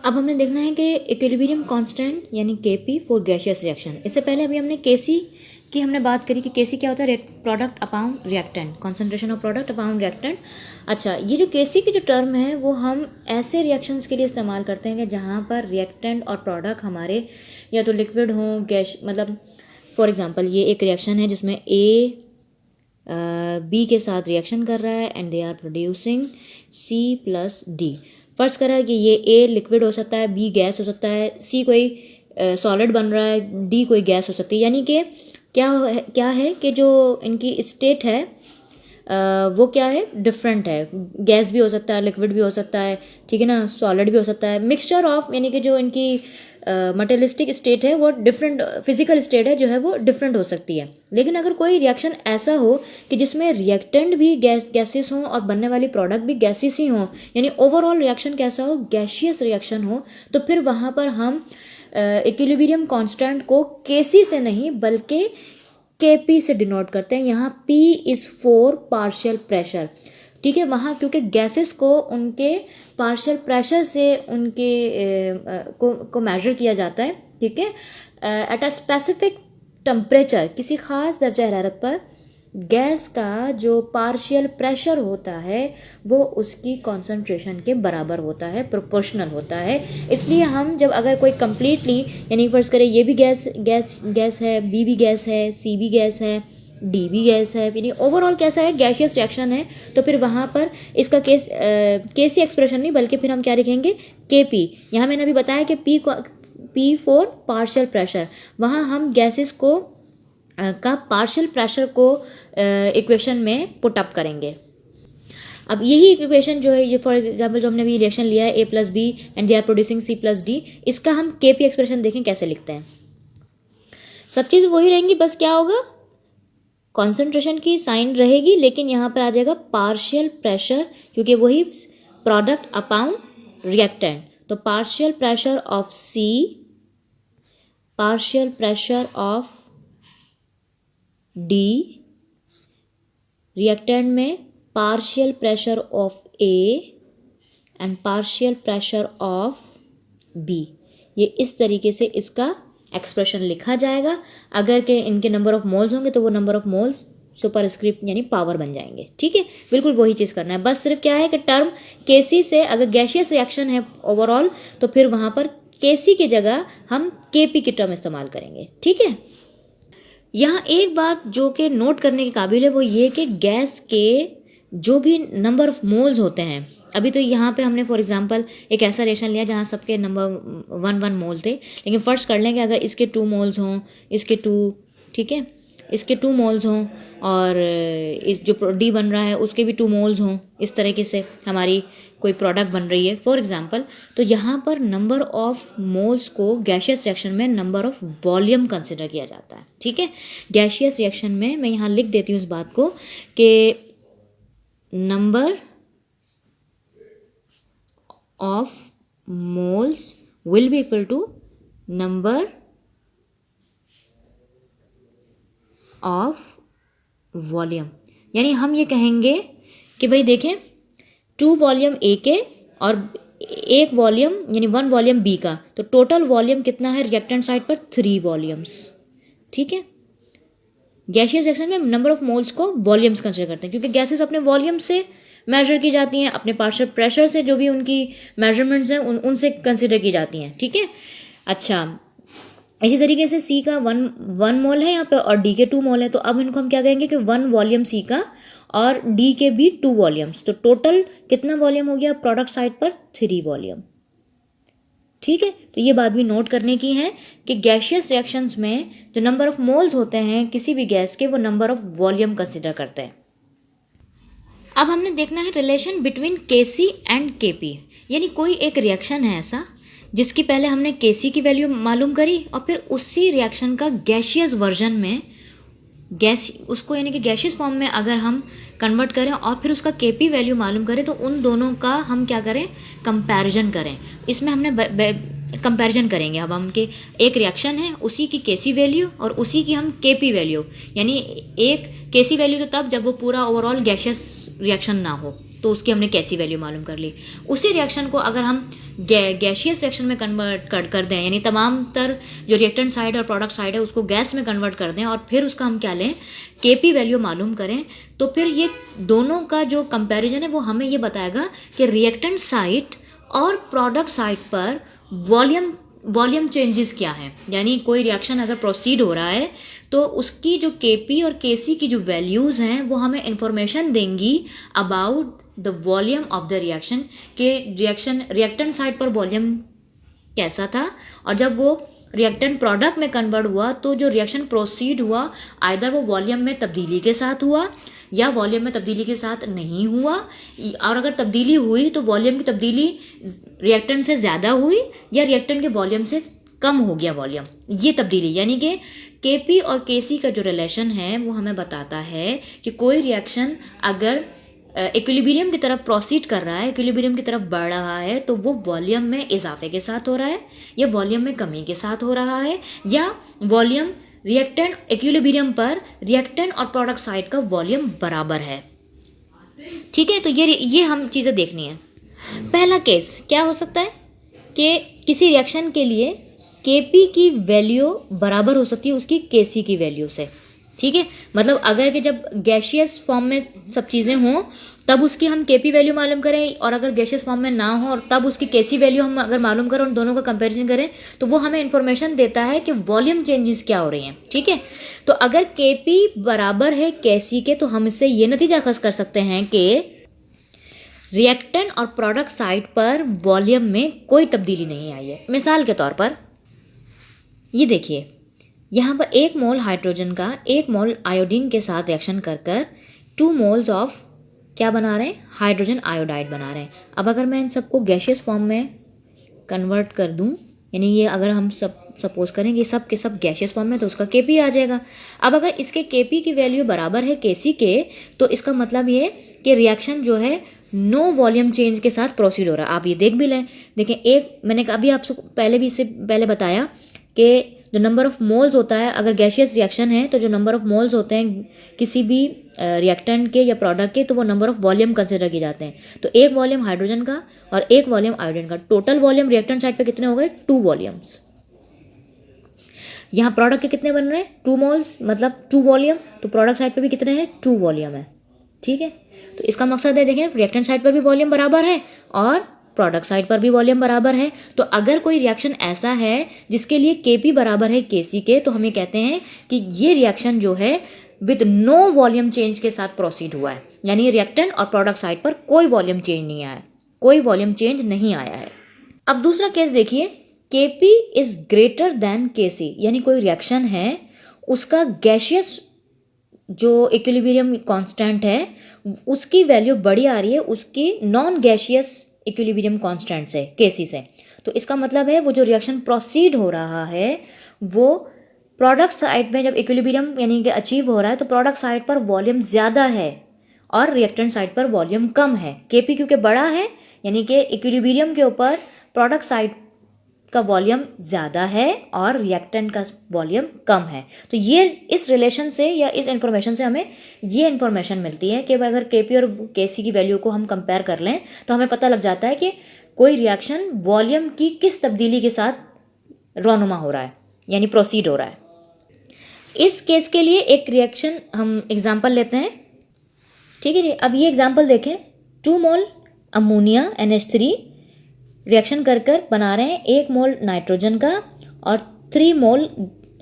अब हमने देखना है कि इक्विलिब्रियम कांस्टेंट यानी Kp फॉर गैसियस रिएक्शन। इससे पहले अभी हमने Kc की हमने बात करी कि Kc क्या होता है, product upon reactant, concentration of product upon reactant. अच्छा, ये जो Kc की जो टर्म है वो हम ऐसे रिएक्शंस के लिए इस्तेमाल करते हैं कि जहाँ पर रिएक्टेंट और प्रोडक्ट हमारे या तो लिक्विड हों, गैस, मतलब फॉर एग्जांपल ये एक रिएक्शन है जिसमें A बी के साथ रिएक्शन कर रहा है and they are producing C+D। First करा कि ये ए लिक्विड हो सकता है, बी गैस हो सकता है, सी कोई सॉलिड बन रहा है, डी कोई गैस हो सकती है। यानी कि क्या है कि जो इनकी स्टेट है वो क्या है, डिफरेंट है। गैस भी हो सकता है, लिक्विड भी हो सकता है, ठीक है ना, सॉलिड भी हो सकता है, मिक्सचर ऑफ, यानी कि जो इनकी मटेरियलिस्टिक स्टेट है वो डिफरेंट, फिजिकल स्टेट है जो है वो डिफरेंट हो सकती है। लेकिन अगर कोई रिएक्शन ऐसा हो कि जिसमें रिएक्टेंट भी गैसेस हों और बनने वाली प्रोडक्ट भी गैसेस ही हों, यानी ओवरऑल रिएक्शन कैसा हो, गैशियस रिएक्शन हो, तो फिर वहाँ पर हम इक्विलिब्रियम कांस्टेंट को Kc से नहीं बल्कि Kp से डिनोट करते हैं। यहाँ P is for partial pressure, ठीक है। वहाँ क्योंकि गैसेस को उनके पार्शियल प्रेशर से उनके को मेजर किया जाता है, ठीक है, एट अ स्पेसिफिक टेम्परेचर, किसी ख़ास दर्जा हरारत पर गैस का जो पार्शियल प्रेशर होता है वो उसकी कॉन्सेंट्रेशन के बराबर होता है, प्रोपोर्शनल होता है। इसलिए हम जब अगर कोई कंप्लीटली, यानी फर्ज करें ये भी गैस है, बी भी गैस है, सी भी गैस है, डी भी गैस है, यानी ओवरऑल कैसा है, गैशियस रिएक्शन है, तो फिर वहाँ पर इसका केसी एक्सप्रेशन नहीं बल्कि फिर हम क्या लिखेंगे, Kp। यहाँ मैंने अभी बताया कि P फॉर पार्शियल प्रेशर, वहाँ हम गैसेस को का पार्शियल प्रेशर को इक्वेशन में पुट अप करेंगे। अब यही इक्वेशन जो है, ये फॉर एग्जाम्पल जो हमने अभी रिएक्शन लिया है A+B and they are producing C+D, इसका हम Kp एक्सप्रेशन देखें कैसे लिखते हैं। सब चीज़ वही रहेंगी, बस क्या होगा, कॉन्सेंट्रेशन की साइन रहेगी, लेकिन यहाँ पर आ जाएगा पार्शियल प्रेशर, क्योंकि वही प्रोडक्ट अपॉन रिएक्टेंट। तो partial pressure of C, partial pressure of D, reactant में partial pressure of A and partial pressure of B। ये इस तरीके से इसका एक्सप्रेशन लिखा जाएगा। अगर के इनके नंबर ऑफ मोल्स होंगे तो वो नंबर ऑफ मोल्स सुपरस्क्रिप्ट यानी पावर बन जाएंगे, ठीक है। बिल्कुल वही चीज़ करना है, बस सिर्फ क्या है कि टर्म Kc से अगर गैशियस रिएक्शन है ओवरऑल तो फिर वहाँ पर Kc की जगह हम Kp की टर्म इस्तेमाल करेंगे, ठीक है। यहाँ एक बात जो कि नोट करने के काबिल है वो ये कि गैस के जो भी नंबर ऑफ मोल्स होते हैं, अभी तो यहाँ पे हमने फॉर एग्जांपल एक ऐसा रिएक्शन लिया जहाँ सबके नंबर 1 मोल थे, लेकिन फर्स्ट कर लेंगे अगर इसके 2 मोल्स हों, इसके 2, ठीक है, इसके 2 मोल्स हों और इस जो डी बन रहा है उसके भी 2 मोल्स हों, इस तरीके से हमारी कोई प्रोडक्ट बन रही है फॉर एग्जांपल, तो यहाँ पर नंबर ऑफ मोल्स को गैशियस रिएक्शन में नंबर ऑफ वॉल्यूम कंसिडर किया जाता है, ठीक है। गैशियस रिएक्शन में मैं यहाँ लिख देती हूँ इस बात को कि number of moles will be equal to number of volume. यानी हम ये कहेंगे कि भाई देखें 2 वॉल्यूम ए के और 1 वॉल्यूम यानी 1 वॉल्यूम बी का, तो टोटल वॉल्यूम कितना है रिएक्टेंट साइड पर, 3 वॉल्यूम्स, ठीक है। गैसियस रिएक्शन में नंबर ऑफ मोल्स को वॉल्यूम्स कंसिडर करते हैं क्योंकि गैसेस अपने वॉल्यूम से मेजर की जाती हैं, अपने पार्शियल प्रेशर से जो भी उनकी मेजरमेंट्स हैं उनसे कंसिडर की जाती हैं, ठीक है। अच्छा, इसी तरीके से C का 1 मोल है यहाँ पे और D के 2 मोल है, तो अब इनको हम क्या कहेंगे कि 1 वॉल्यूम C का और D के भी 2 वॉल्यूम्स, तो टोटल कितना वॉल्यूम हो गया प्रोडक्ट साइड पर, 3 वॉल्यूम, ठीक है। तो ये बात भी नोट करने की है कि गैशियस रिएक्शंस में जो नंबर ऑफ मोल्स होते हैं किसी भी गैस के वो नंबर ऑफ वॉल्यूम कंसिडर करते हैं। अब हमने देखना है relation between Kc and Kp, यानी कोई एक रिएक्शन है ऐसा जिसकी पहले हमने Kc की वैल्यू मालूम करी और फिर उसी रिएक्शन का गैशियस वर्जन में गैस उसको यानी कि गैशियस फॉर्म में अगर हम कन्वर्ट करें और फिर उसका Kp वैल्यू मालूम करें तो उन दोनों का हम क्या करें, कंपैरिजन करें। इसमें हमने कंपैरिजन करेंगे। अब हम के एक रिएक्शन है उसी की Kc वैल्यू और उसी की हम Kp वैल्यू, यानी एक Kc वैल्यू तो तब जब वो पूरा ओवरऑल गैशियस रिएक्शन ना हो, तो उसकी हमने कैसी वैल्यू मालूम कर ली। उसी रिएक्शन को अगर हम गैशियस रिएक्शन में कन्वर्ट कर दें, यानी तमाम तर जो रिएक्टेंट साइड और प्रोडक्ट साइड है उसको गैस में कन्वर्ट कर दें और फिर उसका हम क्या लें, केपी वैल्यू मालूम करें, तो फिर ये दोनों का जो कंपैरिजन है वो हमें ये बताएगा कि रिएक्टेंट साइड और प्रोडक्ट साइड पर वॉल्यूम चेंजेस क्या है। यानी कोई रिएक्शन अगर प्रोसीड हो रहा है तो उसकी जो केपी और केसी की जो वैल्यूज़ हैं वो हमें इंफॉर्मेशन देंगी about the volume of the reaction, के रिएक्टेंट साइड पर वॉल्यूम कैसा था, और जब वो रिएक्टेंट प्रोडक्ट में कन्वर्ट हुआ तो जो रिएक्शन प्रोसीड हुआ आइदर वो वॉल्यूम में तब्दीली के साथ हुआ या वॉल्यूम में तब्दीली के साथ नहीं हुआ, और अगर तब्दीली हुई तो वॉल्यूम की तब्दीली रिएक्टेंट से ज़्यादा हुई या रिएक्टेंट के वॉल्यूम से कम हो गया वॉल्यूम, ये तब्दीली। यानी कि केपी और केसी का जो रिलेशन है वो हमें बताता है कि कोई रिएक्शन अगर इक्विलिब्रियम की तरफ प्रोसीड कर रहा है, इक्विलिब्रियम की तरफ बढ़ रहा है, तो वो वॉल्यूम में इजाफे के साथ हो रहा है या वॉल्यूम में कमी के साथ हो रहा है, या वॉल्यूम रिएक्टेंट इक्विलिब्रियम पर रिएक्टेंट और प्रोडक्ट साइड का वॉल्यूम बराबर है। ठीक है, तो ये हम चीज़ें देखनी है। पहला केस क्या हो सकता है कि किसी रिएक्शन के लिए केपी की वैल्यू बराबर हो सकती है उसकी केसी की वैल्यू से। ठीक है, मतलब अगर कि जब गैशियस फॉर्म में सब चीज़ें हों तब उसकी हम केपी वैल्यू मालूम करें, और अगर गैशियस फॉर्म में ना हो और तब उसकी केसी वैल्यू हम अगर मालूम करें, उन दोनों का कंपैरिजन करें, तो वो हमें इन्फॉर्मेशन देता है कि वॉल्यूम चेंजेस क्या हो रही हैं। ठीक है, तो अगर केपी बराबर है केसी के तो हम इससे ये नतीजा खस कर सकते हैं कि रिएक्टेंट और प्रोडक्ट साइड पर वॉल्यूम में कोई तब्दीली नहीं आई है। मिसाल के तौर पर ये देखिए, यहाँ पर 1 मोल हाइड्रोजन का 1 मोल आयोडीन के साथ रिएक्शन कर कर 2 मोल्स ऑफ क्या बना रहे हैं, हाइड्रोजन आयोडाइड बना रहे हैं। अब अगर मैं इन सबको गैशियस फॉर्म में कन्वर्ट कर दूं, यानी ये अगर हम सब सपोज करें कि सब के सब गैशियस फॉर्म में, तो उसका केपी आ जाएगा। अब अगर इसके केपी की वैल्यू बराबर है केसी के, तो इसका मतलब ये कि रिएक्शन जो है नो वॉल्यूम चेंज के साथ प्रोसीड हो रहा है। आप ये देख भी लें, देखें, एक मैंने अभी आपसे पहले भी इससे पहले बताया कि जो नंबर ऑफ मोल्स होता है, अगर गैशियस रिएक्शन है तो जो नंबर ऑफ मोल्स होते हैं किसी भी रिएक्टेंट के या प्रोडक्ट के, तो वो नंबर ऑफ वॉल्यूम कंसिडर किए जाते हैं। तो 1 वॉल्यूम हाइड्रोजन का और 1 वॉल्यूम आयोडीन का, टोटल वॉल्यूम रिएक्टेंट साइड पे कितने हो गए, 2 वॉल्यूम्स। यहाँ प्रोडक्ट के कितने बन रहे हैं, 2 मोल्स, मतलब 2 वॉल्यूम, तो प्रोडक्ट साइड पे भी कितने हैं, 2 वॉल्यूम है। ठीक है, तो इसका मकसद है, देखें, रिएक्टेंट साइड पर भी वॉल्यूम बराबर है और प्रोडक्ट साइड पर भी वॉल्यूम बराबर है। तो अगर कोई रिएक्शन ऐसा है जिसके लिए केपी बराबर है केसी के, तो हम ये कहते हैं कि ये रिएक्शन जो है विद नो वॉल्यूम चेंज के साथ प्रोसीड हुआ है, यानी रिएक्टेंट और प्रोडक्ट साइड पर कोई वॉल्यूम चेंज नहीं आया है, कोई वॉल्यूम चेंज नहीं आया है। अब दूसरा केस देखिए, केपी इज ग्रेटर देन केसी, यानी कोई रिएक्शन है उसका गैशियस जो इक्विलिब्रियम कांस्टेंट है उसकी वैल्यू बड़ी आ रही है उसकी नॉन गैशियस इक्विलिब्रियम कांस्टेंट से, केसी से। तो इसका मतलब है वो जो रिएक्शन प्रोसीड हो रहा है वो प्रोडक्ट साइड में जब इक्विलिब्रियम यानी कि अचीव हो रहा है तो प्रोडक्ट साइड पर वॉल्यूम ज़्यादा है और रिएक्टेंट साइड पर वॉल्यूम कम है। केपी क्योंकि बड़ा है यानी कि इक्विलिब्रियम के ऊपर प्रोडक्ट साइड का वॉल्यूम ज़्यादा है और रिएक्टेंट का वॉल्यूम कम है। तो ये इस रिलेशन से या इस इंफॉर्मेशन से हमें ये इंफॉर्मेशन मिलती है कि अगर केपी और केसी की वैल्यू को हम कंपेयर कर लें तो हमें पता लग जाता है कि कोई रिएक्शन वॉल्यूम की किस तब्दीली के साथ रोनुमा हो रहा है, यानी प्रोसीड हो रहा है। इस केस के लिए एक रिएक्शन हम एग्जाम्पल लेते हैं। ठीक है जी, अब ये एग्जाम्पल देखें, 2 मोल अमोनिया NH3 रिएक्शन कर कर बना रहे हैं 1 मोल नाइट्रोजन का और 3 मोल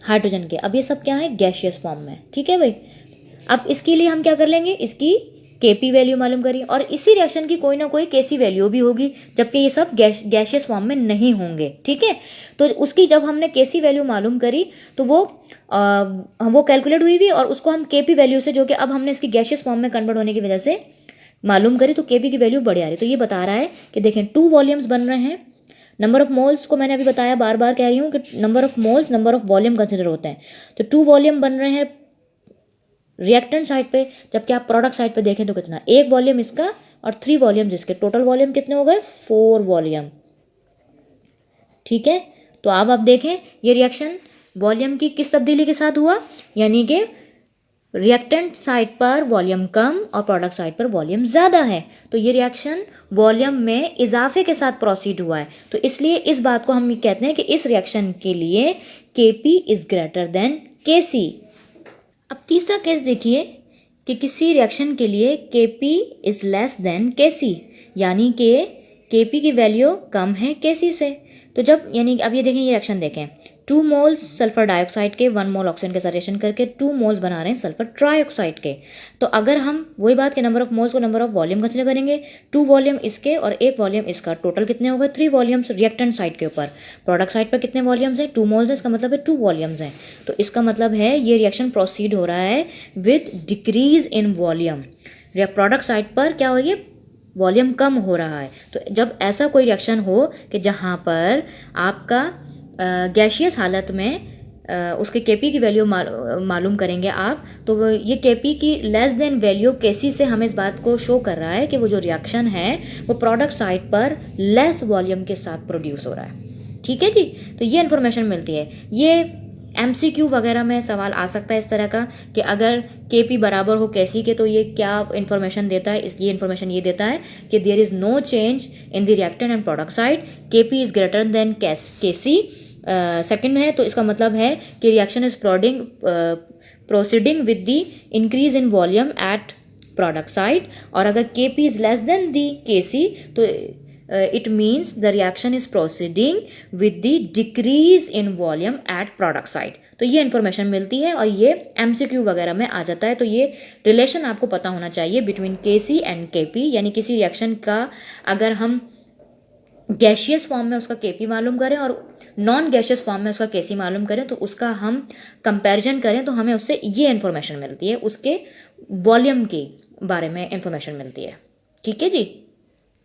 हाइड्रोजन के। अब ये सब क्या है, गैशियस फॉर्म में। ठीक है भाई, अब इसके लिए हम क्या कर लेंगे, इसकी केपी वैल्यू मालूम करिए और इसी रिएक्शन की कोई ना कोई केसी वैल्यू भी होगी, जबकि ये सब गैशियस फॉर्म में नहीं होंगे। ठीक है, तो उसकी जब हमने केसी वैल्यू मालूम करी तो वो कैलकुलेट हुई भी और उसको हम केपी वैल्यू से, जो कि अब हमने इसकी गैशियस फॉर्म में कन्वर्ट होने की वजह से मालूम करी, तो केपी की वैल्यू बढ़ आ रही है। तो ये बता रहा है कि देखें 2 वॉल्यूम्स बन रहे हैं। नंबर ऑफ मोल्स को मैंने अभी बताया, बार बार कह रही हूँ कि number of moles number of volume consider होते हैं। तो 2 वॉल्यूम बन रहे हैं रिएक्टेंट साइड पे, जबकि आप प्रोडक्ट साइड पे देखें तो कितना, 1 वॉल्यूम इसका और 3 वॉल्यूम जिसके, टोटल वॉल्यूम कितने हो गए, 4 वॉल्यूम। ठीक है, तो अब आप देखें ये रिएक्शन वॉल्यूम की किस तब्दीली के साथ हुआ, यानी कि रिएक्टेंट साइड पर वॉल्यूम कम और प्रोडक्ट साइड पर वॉल्यूम ज़्यादा है, तो ये रिएक्शन वॉल्यूम में इजाफे के साथ प्रोसीड हुआ है। तो इसलिए इस बात को हम कहते हैं कि इस रिएक्शन के लिए Kp is greater than Kc। अब तीसरा केस देखिए कि किसी रिएक्शन के लिए Kp is less than Kc, यानी कि Kp की वैल्यू कम है Kc से। तो जब यानी अब ये देखें, ये रिएक्शन देखें, 2 मोल्स सल्फर डाइऑक्साइड के 1 मोल ऑक्सीजन के साथ रिएक्शन करके 2 मोल्स बना रहे हैं सल्फर ट्राइऑक्साइड के। तो अगर हम वही बात के नंबर ऑफ मोल्स को नंबर ऑफ वॉल्यूम कंसिडर करेंगे, 2 वॉल्यूम इसके और 1 वॉल्यूम इसका, टोटल कितने हो गए 3 वॉल्यूम्स रिएक्टेंट साइड के ऊपर। प्रोडक्ट साइड पर कितने वॉल्यूम्स हैं, 2 मोल्स है, इसका मतलब है 2 वॉल्यूम्स हैं। तो इसका मतलब है ये रिएक्शन प्रोसीड हो रहा है with decrease in volume. Product side पर क्या हो रही है, वॉल्यूम कम हो रहा है। तो जब ऐसा कोई रिएक्शन हो कि जहाँ पर आपका गैशियस हालत में उसके Kp की वैल्यू मालूम करेंगे आप, तो ये Kp की लेस देन वैल्यू Kc से हमें इस बात को शो कर रहा है कि वो जो रिएक्शन है वो प्रोडक्ट साइड पर लेस वॉल्यूम के साथ प्रोड्यूस हो रहा है। ठीक है जी, तो ये इन्फॉर्मेशन मिलती है। ये MCQ वगैरह में सवाल आ सकता है इस तरह का कि अगर Kp बराबर हो Kc के, तो ये क्या इन्फॉर्मेशन देता है, ये इन्फॉर्मेशन ये देता है कि there is no change in the reactant and product side, Kp is greater than Kc। Second है, तो इसका मतलब है कि reaction is proceeding with the increase in volume at product side, और अगर Kp is less than the Kc तो it means the reaction is proceeding with the decrease in volume at product side। तो ये information मिलती है और ये MCQ वगैरह में आ जाता है। तो ये रिलेशन आपको पता होना चाहिए बिटवीन Kc एंड Kp, यानी किसी रिएक्शन का अगर हम गैशियस फॉर्म में उसका Kp मालूम करें और नॉन गैशियस फॉर्म में उसका Kc मालूम करें, तो उसका हम कंपैरिजन करें तो हमें उससे ये इन्फॉर्मेशन मिलती है, उसके वॉल्यूम के बारे में इन्फॉर्मेशन मिलती है। ठीक है जी।